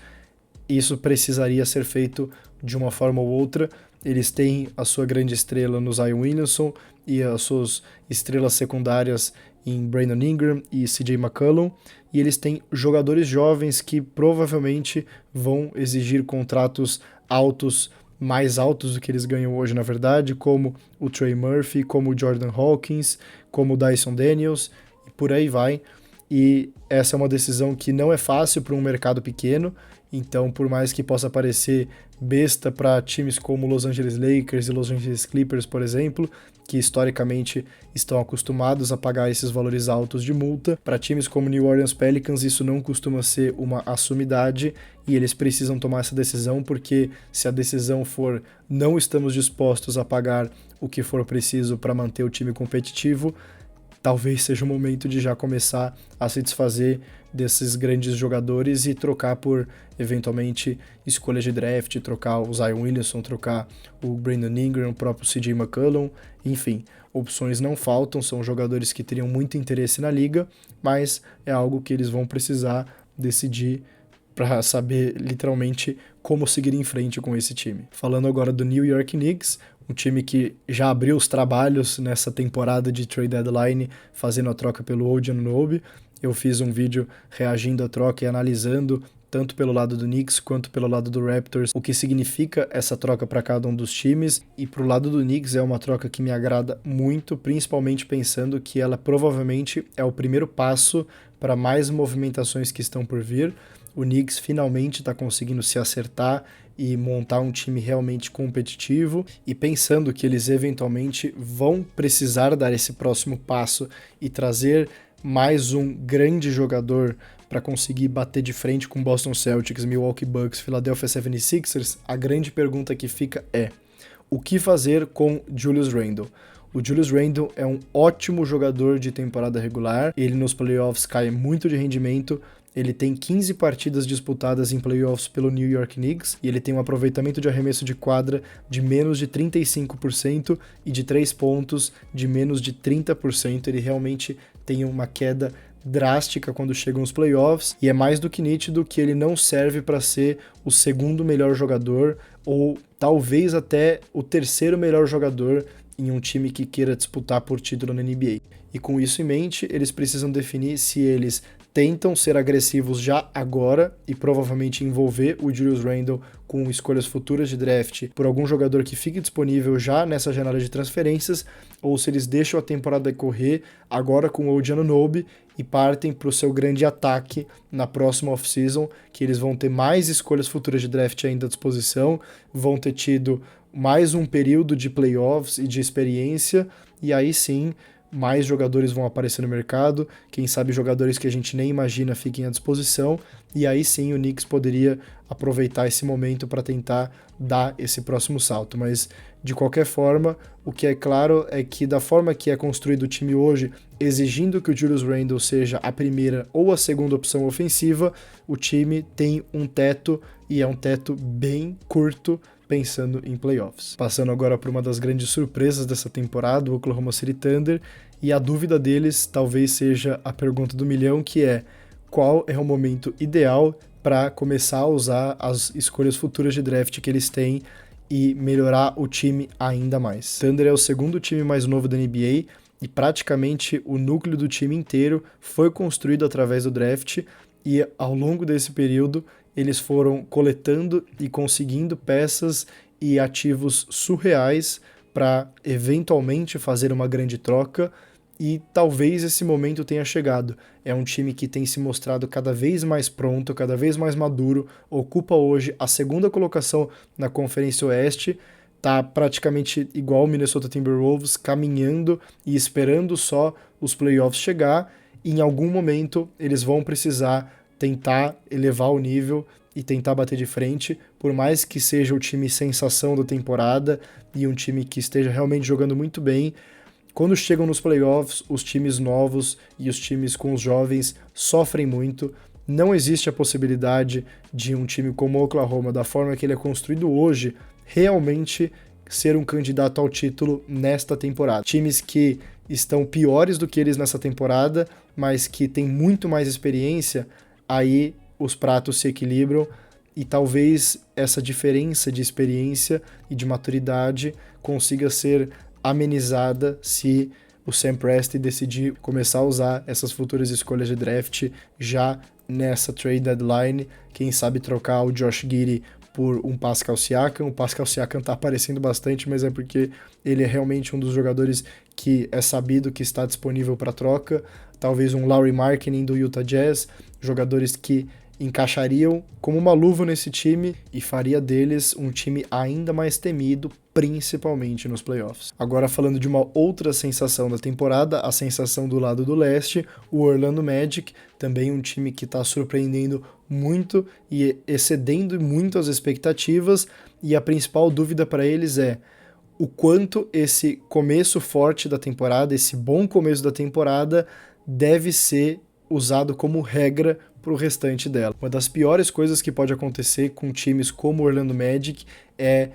isso precisaria ser feito de uma forma ou outra. Eles têm a sua grande estrela no Zion Williamson e as suas estrelas secundárias em Brandon Ingram e CJ McCollum, e eles têm jogadores jovens que provavelmente vão exigir contratos altos, mais altos do que eles ganham hoje, na verdade, como o Trey Murphy, como o Jordan Hawkins, como o Dyson Daniels, e por aí vai. E essa é uma decisão que não é fácil para um mercado pequeno, então por mais que possa parecer besta para times como Los Angeles Lakers e Los Angeles Clippers, por exemplo, que historicamente estão acostumados a pagar esses valores altos de multa, para times como New Orleans Pelicans isso não costuma ser uma assumidade e eles precisam tomar essa decisão, porque se a decisão for não estamos dispostos a pagar o que for preciso para manter o time competitivo, talvez seja o momento de já começar a se desfazer desses grandes jogadores e trocar por, eventualmente, escolhas de draft, trocar o Zion Williamson, trocar o Brandon Ingram, o próprio CJ McCollum, enfim, opções não faltam, são jogadores que teriam muito interesse na liga, mas é algo que eles vão precisar decidir para saber, literalmente, como seguir em frente com esse time. Falando agora do New York Knicks, um time que já abriu os trabalhos nessa temporada de trade deadline, fazendo a troca pelo OG Anunoby. Eu fiz um vídeo reagindo à troca e analisando, tanto pelo lado do Knicks quanto pelo lado do Raptors, o que significa essa troca para cada um dos times. E pro lado do Knicks é uma troca que me agrada muito, principalmente pensando que ela provavelmente é o primeiro passo para mais movimentações que estão por vir. O Knicks finalmente está conseguindo se acertar e montar um time realmente competitivo, e pensando que eles eventualmente vão precisar dar esse próximo passo e trazer mais um grande jogador para conseguir bater de frente com Boston Celtics, Milwaukee Bucks, Philadelphia 76ers, a grande pergunta que fica é: o que fazer com Julius Randle? O Julius Randle é um ótimo jogador de temporada regular, ele nos playoffs cai muito de rendimento. Ele tem 15 partidas disputadas em playoffs pelo New York Knicks e ele tem um aproveitamento de arremesso de quadra de menos de 35% e de 3 pontos de menos de 30%. Ele realmente tem uma queda drástica quando chegam os playoffs e é mais do que nítido que ele não serve para ser o segundo melhor jogador ou talvez até o terceiro melhor jogador em um time que queira disputar por título na NBA. E com isso em mente, eles precisam definir se eles tentam ser agressivos já agora e provavelmente envolver o Julius Randle com escolhas futuras de draft por algum jogador que fique disponível já nessa janela de transferências, ou se eles deixam a temporada correr agora com o OG Anunoby e partem para o seu grande ataque na próxima off-season, que eles vão ter mais escolhas futuras de draft ainda à disposição, vão ter tido mais um período de playoffs e de experiência, e aí sim mais jogadores vão aparecer no mercado, quem sabe jogadores que a gente nem imagina fiquem à disposição, e aí sim o Knicks poderia aproveitar esse momento para tentar dar esse próximo salto. Mas de qualquer forma, o que é claro é que da forma que é construído o time hoje, exigindo que o Julius Randle seja a primeira ou a segunda opção ofensiva, o time tem um teto, e é um teto bem curto, pensando em playoffs. Passando agora por uma das grandes surpresas dessa temporada, o Oklahoma City Thunder, e a dúvida deles talvez seja a pergunta do milhão, que é: qual é o momento ideal para começar a usar as escolhas futuras de draft que eles têm e melhorar o time ainda mais? Thunder é o segundo time mais novo da NBA e praticamente o núcleo do time inteiro foi construído através do draft, e ao longo desse período eles foram coletando e conseguindo peças e ativos surreais para eventualmente fazer uma grande troca, e talvez esse momento tenha chegado. É um time que tem se mostrado cada vez mais pronto, cada vez mais maduro, ocupa hoje a segunda colocação na Conferência Oeste, tá praticamente igual o Minnesota Timberwolves, caminhando e esperando só os playoffs chegar, e em algum momento eles vão precisar tentar elevar o nível e tentar bater de frente, por mais que seja o time sensação da temporada e um time que esteja realmente jogando muito bem. Quando chegam nos playoffs, os times novos e os times com os jovens sofrem muito. Não existe a possibilidade de um time como o Oklahoma, da forma que ele é construído hoje, realmente ser um candidato ao título nesta temporada. Times que estão piores do que eles nessa temporada, mas que têm muito mais experiência, aí os pratos se equilibram e talvez essa diferença de experiência e de maturidade consiga ser amenizada se o Sam Presti decidir começar a usar essas futuras escolhas de draft já nessa trade deadline. Quem sabe trocar o Josh Giddey por um Pascal Siakam. O Pascal Siakam tá aparecendo bastante, mas é porque ele é realmente um dos jogadores que é sabido que está disponível para troca. Talvez um Lauri Markkanen do Utah Jazz, jogadores que encaixariam como uma luva nesse time e faria deles um time ainda mais temido, principalmente nos playoffs. Agora falando de uma outra sensação da temporada, a sensação do lado do leste, o Orlando Magic, também um time que está surpreendendo muito e excedendo muito as expectativas, e a principal dúvida para eles é o quanto esse começo forte da temporada, esse bom começo da temporada, deve ser usado como regra para o restante dela. Uma das piores coisas que pode acontecer com times como o Orlando Magic é,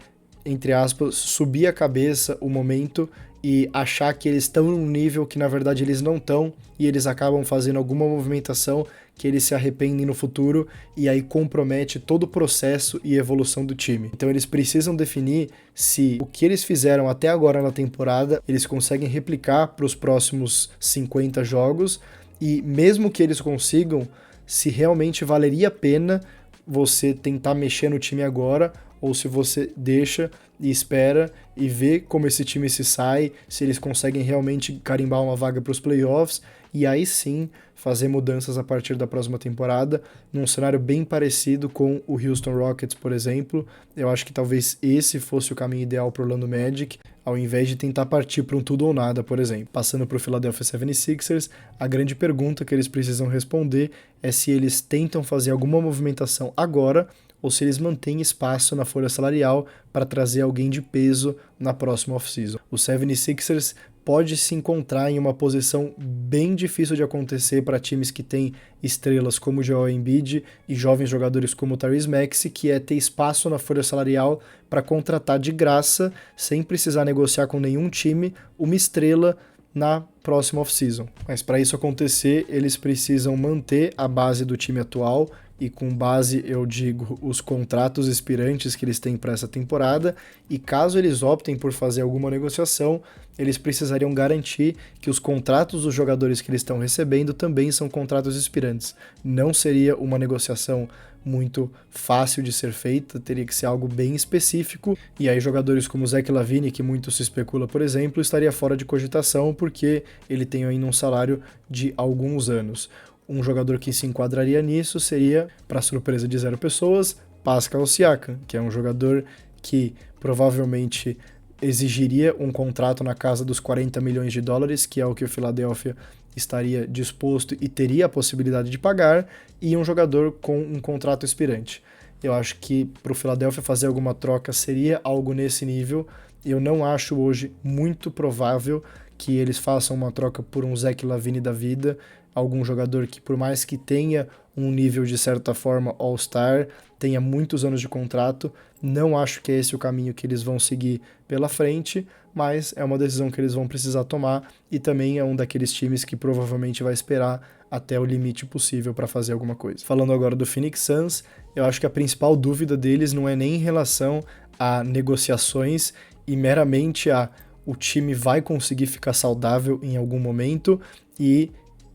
entre aspas, subir a cabeça o momento e achar que eles estão num nível que na verdade eles não estão, e eles acabam fazendo alguma movimentação que eles se arrependem no futuro e aí compromete todo o processo e evolução do time. Então eles precisam definir se o que eles fizeram até agora na temporada eles conseguem replicar para os próximos 50 jogos, e mesmo que eles consigam, se realmente valeria a pena você tentar mexer no time agora, ou se você deixa e espera e vê como esse time se sai, se eles conseguem realmente carimbar uma vaga para os playoffs, e aí sim fazer mudanças a partir da próxima temporada, num cenário bem parecido com o Houston Rockets, por exemplo. Eu acho que talvez esse fosse o caminho ideal para o Orlando Magic, ao invés de tentar partir para um tudo ou nada, por exemplo. Passando para o Philadelphia 76ers, a grande pergunta que eles precisam responder é se eles tentam fazer alguma movimentação agora, ou se eles mantêm espaço na folha salarial para trazer alguém de peso na próxima off-season. O 76ers pode se encontrar em uma posição bem difícil de acontecer para times que têm estrelas como o Joel Embiid e jovens jogadores como o Tyrese Maxey, que é ter espaço na folha salarial para contratar de graça, sem precisar negociar com nenhum time, uma estrela na próxima off-season. Mas para isso acontecer, eles precisam manter a base do time atual, e com base eu digo os contratos expirantes que eles têm para essa temporada, e caso eles optem por fazer alguma negociação, eles precisariam garantir que os contratos dos jogadores que eles estão recebendo também são contratos expirantes. Não seria uma negociação muito fácil de ser feita, teria que ser algo bem específico, e aí jogadores como o Zach LaVine, que muito se especula, por exemplo, estaria fora de cogitação porque ele tem ainda um salário de alguns anos. Um jogador que se enquadraria nisso seria, para surpresa de 0 pessoas, Pascal Siakam, que é um jogador que provavelmente exigiria um contrato na casa dos 40 milhões de dólares, que é o que o Philadelphia estaria disposto e teria a possibilidade de pagar, e um jogador com um contrato expirante. Eu acho que para o Philadelphia fazer alguma troca seria algo nesse nível. Eu não acho hoje muito provável que eles façam uma troca por um Zach LaVine da vida, algum jogador que, por mais que tenha um nível de certa forma All-Star, tenha muitos anos de contrato, não acho que é esse o caminho que eles vão seguir pela frente, mas é uma decisão que eles vão precisar tomar, e também é um daqueles times que provavelmente vai esperar até o limite possível para fazer alguma coisa. Falando agora do Phoenix Suns, eu acho que a principal dúvida deles não é nem em relação a negociações e meramente a o time vai conseguir ficar saudável em algum momento, e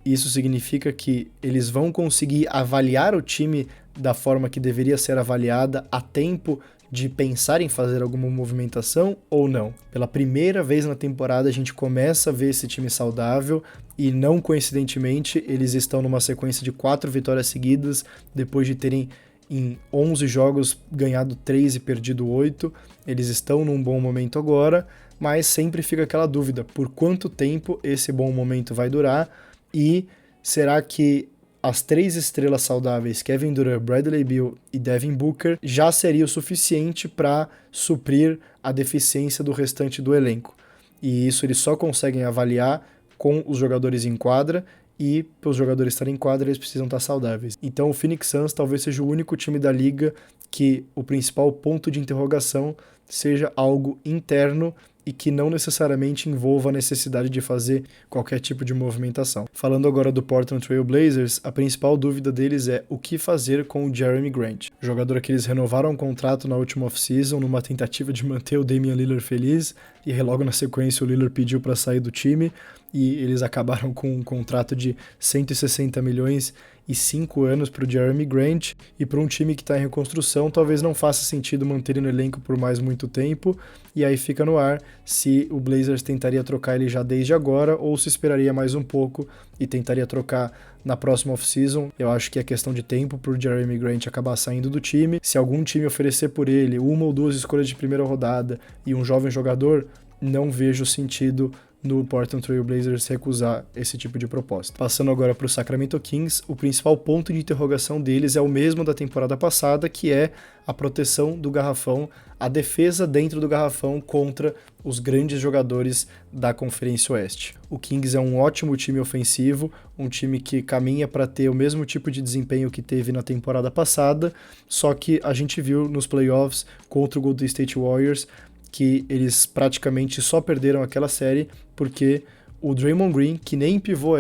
isso significa que eles vão conseguir avaliar o time da forma que deveria ser avaliada a tempo de pensar em fazer alguma movimentação ou não? Pela primeira vez na temporada a gente começa a ver esse time saudável e não coincidentemente eles estão numa sequência de 4 vitórias seguidas depois de terem em 11 jogos ganhado 3 e perdido 8. Eles estão num bom momento agora, mas sempre fica aquela dúvida, por quanto tempo esse bom momento vai durar e será que as 3 estrelas saudáveis, Kevin Durant, Bradley Beal e Devin Booker, já seria o suficiente para suprir a deficiência do restante do elenco. E isso eles só conseguem avaliar com os jogadores em quadra, e para os jogadores estarem em quadra eles precisam estar saudáveis. Então o Phoenix Suns talvez seja o único time da liga que o principal ponto de interrogação seja algo interno e que não necessariamente envolva a necessidade de fazer qualquer tipo de movimentação. Falando agora do Portland Trail Blazers, a principal dúvida deles é o que fazer com o Jeremy Grant, jogador que eles renovaram o contrato na última off-season numa tentativa de manter o Damian Lillard feliz, e logo na sequência o Lillard pediu para sair do time e eles acabaram com um contrato de 160 milhões e 5 anos para o Jeremy Grant, e para um time que está em reconstrução talvez não faça sentido manter ele no elenco por mais muito tempo, e aí fica no ar se o Blazers tentaria trocar ele já desde agora ou se esperaria mais um pouco e tentaria trocar na próxima off-season. Eu acho que é questão de tempo para o Jeremy Grant acabar saindo do time. Se algum time oferecer por ele 1 ou 2 escolhas de primeira rodada e um jovem jogador, não vejo sentido no Portland Trail Blazers recusar esse tipo de proposta. Passando agora para o Sacramento Kings, o principal ponto de interrogação deles é o mesmo da temporada passada, que é a proteção do garrafão, a defesa dentro do garrafão contra os grandes jogadores da Conferência Oeste. O Kings é um ótimo time ofensivo, um time que caminha para ter o mesmo tipo de desempenho que teve na temporada passada, só que a gente viu nos playoffs contra o Golden State Warriors que eles praticamente só perderam aquela série porque o Draymond Green, que nem pivô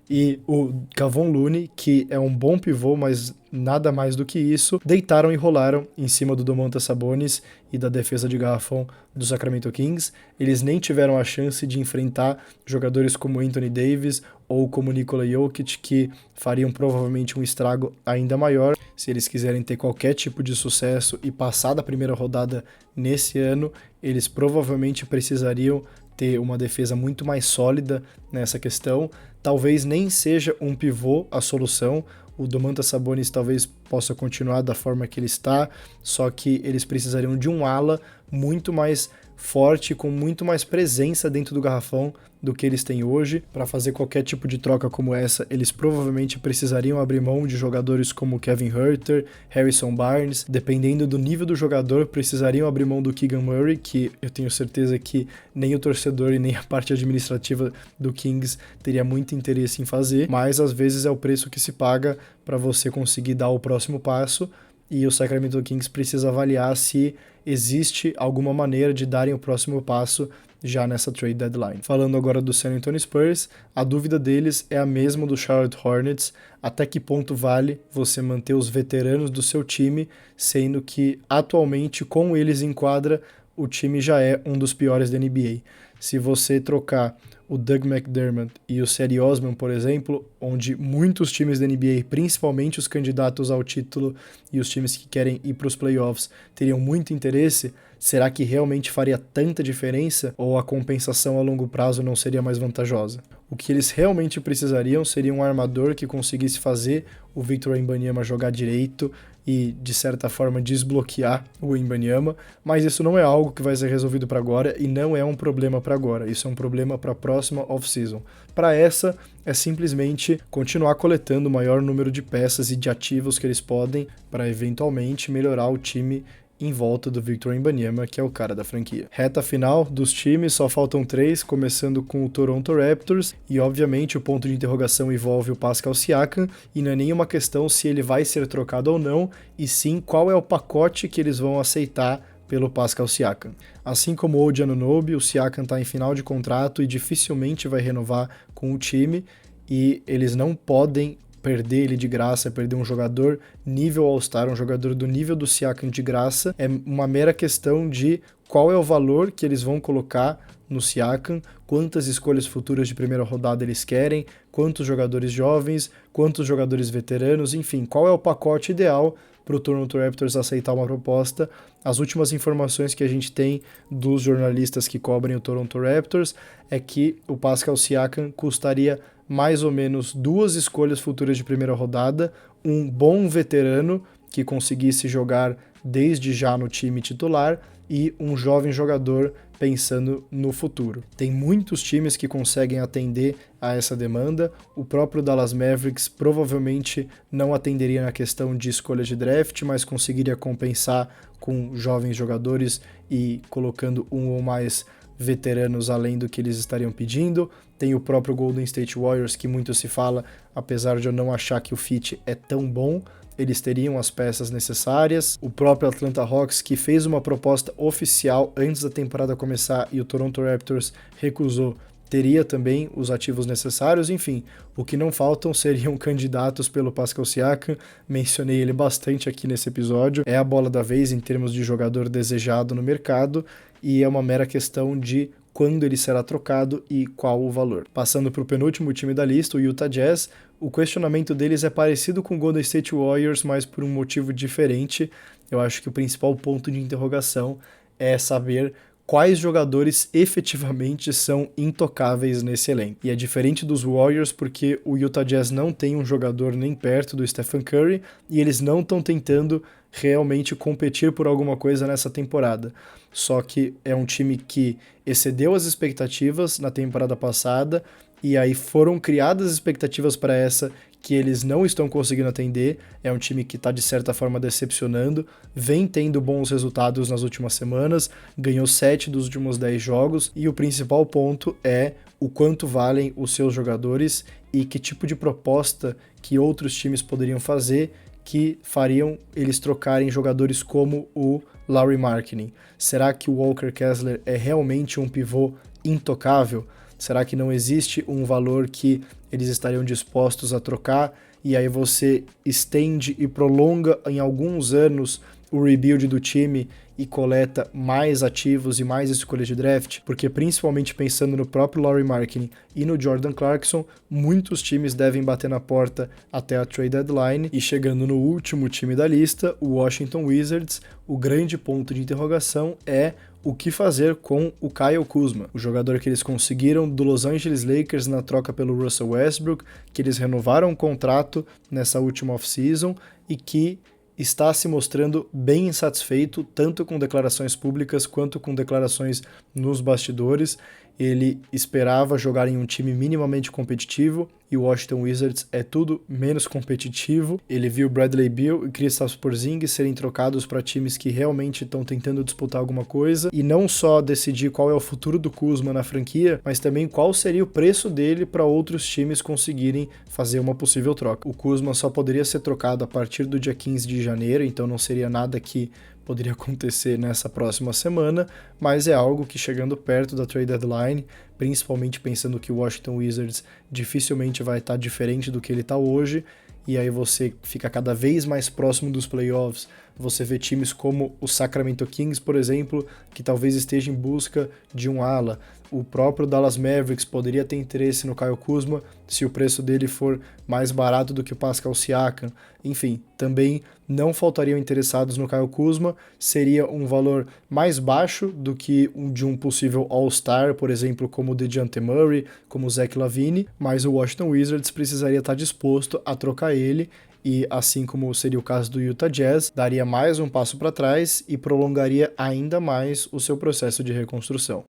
e o Kevon Looney, que é um bom pivô, mas nada mais do que isso, deitaram e rolaram em cima do Domantas Sabonis e da defesa de garrafão do Sacramento Kings. Eles nem tiveram a chance de enfrentar jogadores como Anthony Davis ou como Nikola Jokic, que fariam provavelmente um estrago ainda maior. Se eles quiserem ter qualquer tipo de sucesso e passar da primeira rodada nesse ano, eles provavelmente precisariam ter uma defesa muito mais sólida nessa questão. Talvez nem seja um pivô a solução. O Domantas Sabonis talvez possa continuar da forma que ele está, só que eles precisariam de um ala muito mais forte, com muito mais presença dentro do garrafão do que eles têm hoje. Para fazer qualquer tipo de troca como essa, eles provavelmente precisariam abrir mão de jogadores como Kevin Huerter, Harrison Barnes. Dependendo do nível do jogador, precisariam abrir mão do Keegan Murray, que eu tenho certeza que nem o torcedor e nem a parte administrativa do Kings teria muito interesse em fazer, mas às vezes é o preço que se paga para você conseguir dar o próximo passo, e o Sacramento Kings precisa avaliar se existe alguma maneira de darem o próximo passo já nessa trade deadline. Falando agora do San Antonio Spurs, a dúvida deles é a mesma do Charlotte Hornets: até que ponto vale você manter os veteranos do seu time, sendo que atualmente com eles em quadra o time já é um dos piores da NBA. Se você trocar o Doug McDermott e o Cedi Osman, por exemplo, onde muitos times da NBA, principalmente os candidatos ao título e os times que querem ir para os playoffs, teriam muito interesse, será que realmente faria tanta diferença ou a compensação a longo prazo não seria mais vantajosa? O que eles realmente precisariam seria um armador que conseguisse fazer o Victor Wembanyama jogar direito e, de certa forma, desbloquear o Wembanyama, mas isso não é algo que vai ser resolvido para agora e não é um problema para agora, isso é um problema para a próxima off-season. Para essa, é simplesmente continuar coletando o maior número de peças e de ativos que eles podem para, eventualmente, melhorar o time em volta do Victor Wembanyama, que é o cara da franquia. Reta final dos times, só faltam 3, começando com o Toronto Raptors, e obviamente o ponto de interrogação envolve o Pascal Siakam, e não é nenhuma questão se ele vai ser trocado ou não, e sim qual é o pacote que eles vão aceitar pelo Pascal Siakam. Assim como o OG Anunoby, o Siakam está em final de contrato e dificilmente vai renovar com o time, e eles não podem perder ele de graça, perder um jogador nível All-Star, um jogador do nível do Siakam de graça. É uma mera questão de qual é o valor que eles vão colocar no Siakam, quantas escolhas futuras de primeira rodada eles querem, quantos jogadores jovens, quantos jogadores veteranos, enfim, qual é o pacote ideal para o Toronto Raptors aceitar uma proposta. As últimas informações que a gente tem dos jornalistas que cobrem o Toronto Raptors é que o Pascal Siakam custaria mais ou menos 2 escolhas futuras de primeira rodada, um bom veterano que conseguisse jogar desde já no time titular e um jovem jogador pensando no futuro. Tem muitos times que conseguem atender a essa demanda. O próprio Dallas Mavericks provavelmente não atenderia na questão de escolha de draft, mas conseguiria compensar com jovens jogadores e colocando um ou mais veteranos além do que eles estariam pedindo. Tem o próprio Golden State Warriors, que muito se fala, apesar de eu não achar que o fit é tão bom, eles teriam as peças necessárias. O próprio Atlanta Hawks, que fez uma proposta oficial antes da temporada começar e o Toronto Raptors recusou, teria também os ativos necessários. Enfim, o que não faltam seriam candidatos pelo Pascal Siakam. Mencionei ele bastante aqui nesse episódio. É a bola da vez em termos de jogador desejado no mercado e é uma mera questão de quando ele será trocado e qual o valor. Passando para o penúltimo time da lista, o Utah Jazz, o questionamento deles é parecido com o Golden State Warriors, mas por um motivo diferente. Eu acho que o principal ponto de interrogação é saber quais jogadores efetivamente são intocáveis nesse elenco. E é diferente dos Warriors porque o Utah Jazz não tem um jogador nem perto do Stephen Curry e eles não estão tentando realmente competir por alguma coisa nessa temporada. Só que é um time que excedeu as expectativas na temporada passada e aí foram criadas expectativas para essa que eles não estão conseguindo atender. É um time que está de certa forma decepcionando, vem tendo bons resultados nas últimas semanas, ganhou 7 dos últimos 10 jogos e o principal ponto é o quanto valem os seus jogadores e que tipo de proposta que outros times poderiam fazer que fariam eles trocarem jogadores como o Lauri Markkanen. Será que o Walker Kessler é realmente um pivô intocável? Será que não existe um valor que eles estariam dispostos a trocar e aí você estende e prolonga em alguns anos o rebuild do time e coleta mais ativos e mais escolhas de draft? Porque principalmente pensando no próprio Lauri Markkanen e no Jordan Clarkson, muitos times devem bater na porta até a trade deadline. E chegando no último time da lista, o Washington Wizards, o grande ponto de interrogação é o que fazer com o Kyle Kuzma, o jogador que eles conseguiram do Los Angeles Lakers na troca pelo Russell Westbrook, que eles renovaram o contrato nessa última off-season e que está se mostrando bem insatisfeito, tanto com declarações públicas quanto com declarações nos bastidores. Ele esperava jogar em um time minimamente competitivo e o Washington Wizards é tudo menos competitivo. Ele viu Bradley Beal e Kristaps Porzingis serem trocados para times que realmente estão tentando disputar alguma coisa e não só decidir qual é o futuro do Kuzma na franquia, mas também qual seria o preço dele para outros times conseguirem fazer uma possível troca. O Kuzma só poderia ser trocado a partir do dia 15 de janeiro, então não seria nada que poderia acontecer nessa próxima semana, mas é algo que chegando perto da trade deadline, principalmente pensando que o Washington Wizards dificilmente vai estar diferente do que ele está hoje, e aí você fica cada vez mais próximo dos playoffs. Você vê times como o Sacramento Kings, por exemplo, que talvez esteja em busca de um ala. O próprio Dallas Mavericks poderia ter interesse no Kyle Kuzma se o preço dele for mais barato do que o Pascal Siakam. Enfim, também não faltariam interessados no Kyle Kuzma. Seria um valor mais baixo do que o de um possível All-Star, por exemplo, como o DeJounte Murray, como o Zach LaVine, mas o Washington Wizards precisaria estar disposto a trocar ele e, assim como seria o caso do Utah Jazz, daria mais um passo para trás e prolongaria ainda mais o seu processo de reconstrução.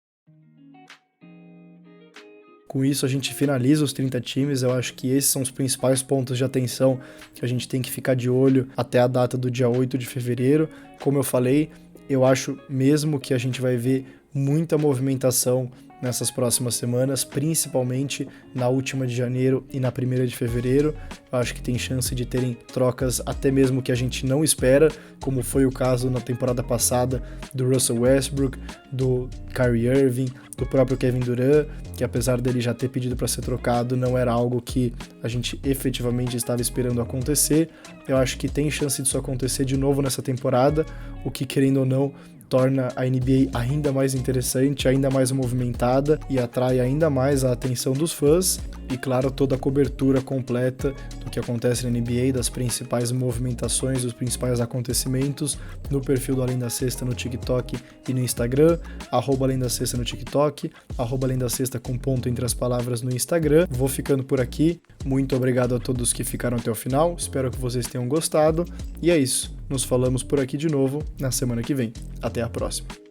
Com isso, a gente finaliza os 30 times. Eu acho que esses são os principais pontos de atenção que a gente tem que ficar de olho até a data do dia 8 de fevereiro. Como eu falei, eu acho mesmo que a gente vai ver muita movimentação nessas próximas semanas, principalmente na última de janeiro e na primeira de fevereiro. Eu acho que tem chance de terem trocas até mesmo que a gente não espera, como foi o caso na temporada passada do Russell Westbrook, do Kyrie Irving, do próprio Kevin Durant, que apesar dele já ter pedido para ser trocado, não era algo que a gente efetivamente estava esperando acontecer. Eu acho que tem chance disso acontecer de novo nessa temporada, o que, querendo ou não, torna a NBA ainda mais interessante, ainda mais movimentada e atrai ainda mais a atenção dos fãs. E claro, toda a cobertura completa do que acontece na NBA, das principais movimentações, dos principais acontecimentos, no perfil do Além da Cesta no TikTok e no Instagram, @Além da Cesta no TikTok, @Além da Cesta com ponto entre as palavras no Instagram. Vou ficando por aqui, muito obrigado a todos que ficaram até o final, espero que vocês tenham gostado, e é isso, nos falamos por aqui de novo na semana que vem. Até a próxima.